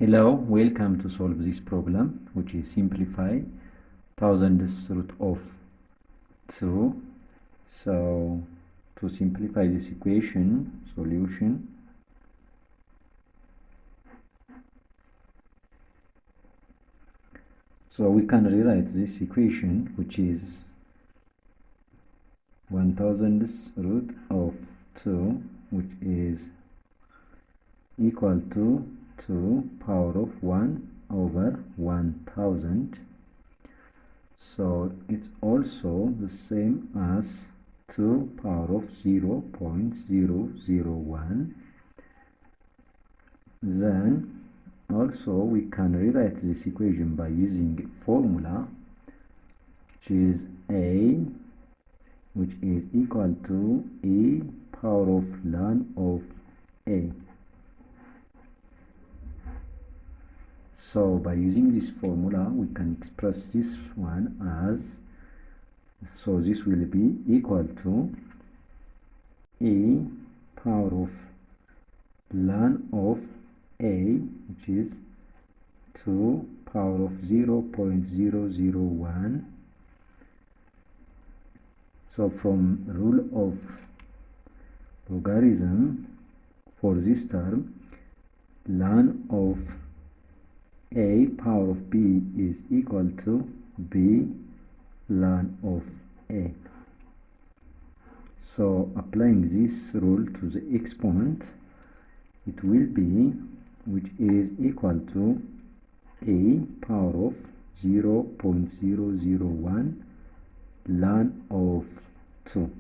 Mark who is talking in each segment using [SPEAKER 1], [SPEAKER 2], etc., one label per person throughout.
[SPEAKER 1] Hello, welcome to solve this problem, which is simplify thousandths root of 2. So to simplify this equation, solution. So we can rewrite this equation, which is 1,000ths root of 2, which is equal to 2 power of 1 over 1,000. So it's also the same as 2 power of 0.001. Then also we can rewrite this equation by using a formula, which is A, which is equal to E power of ln of A. So by using this formula, we can express this one as, so this will be equal to E power of ln of A, which is 2 power of 0.001. So from rule of logarithm for this term, ln of A power of B is equal to B ln of A. So applying this rule to the exponent, it will be, which is equal to A power of 0.001 ln of 2.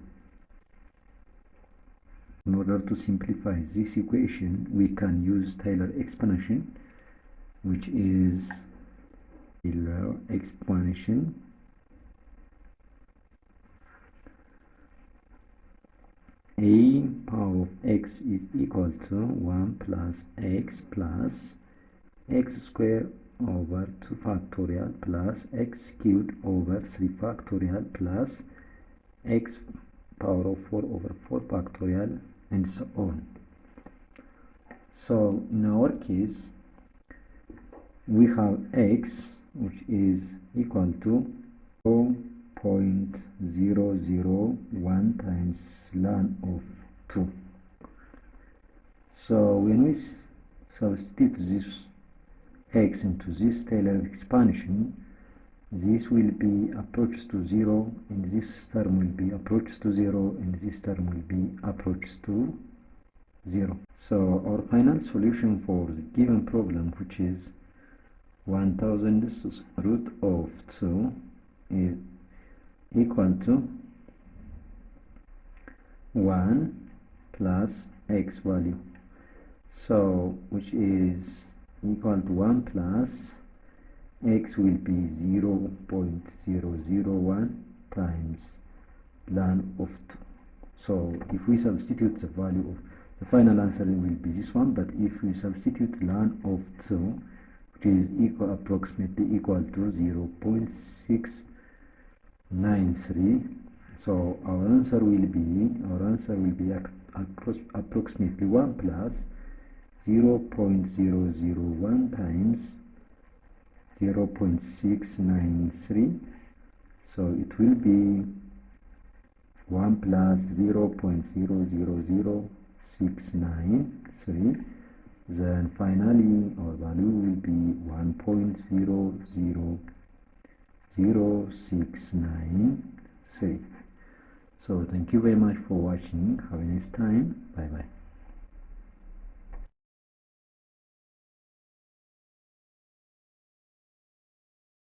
[SPEAKER 1] In order to simplify this equation, we can use Taylor exponential, which is Taylor exponential A power of x is equal to 1 plus x squared over 2 factorial plus x cubed over 3 factorial plus x power of 4 over 4 factorial, and so on. So in our case, we have x, which is equal to 0.001 times ln of 2. So when we substitute this x into this Taylor expansion, this will be approach to 0, and this term will be approach to 0, and this term will be approach to 0. So our final solution for the given problem, which is 1,000ths root of 2, is equal to 1 plus x value, so which is equal to 1 plus x will be 0.001 times ln of 2. So if we substitute the value of the final answer, will be this one, but if we substitute ln of 2, which is approximately equal to 0.693, so our answer will be approximately 1 plus 0.001 times 0.693, so it will be 1 plus 0.00063. Then finally our value will be 1.00063. So thank you very much for watching. Have a nice time. Bye bye.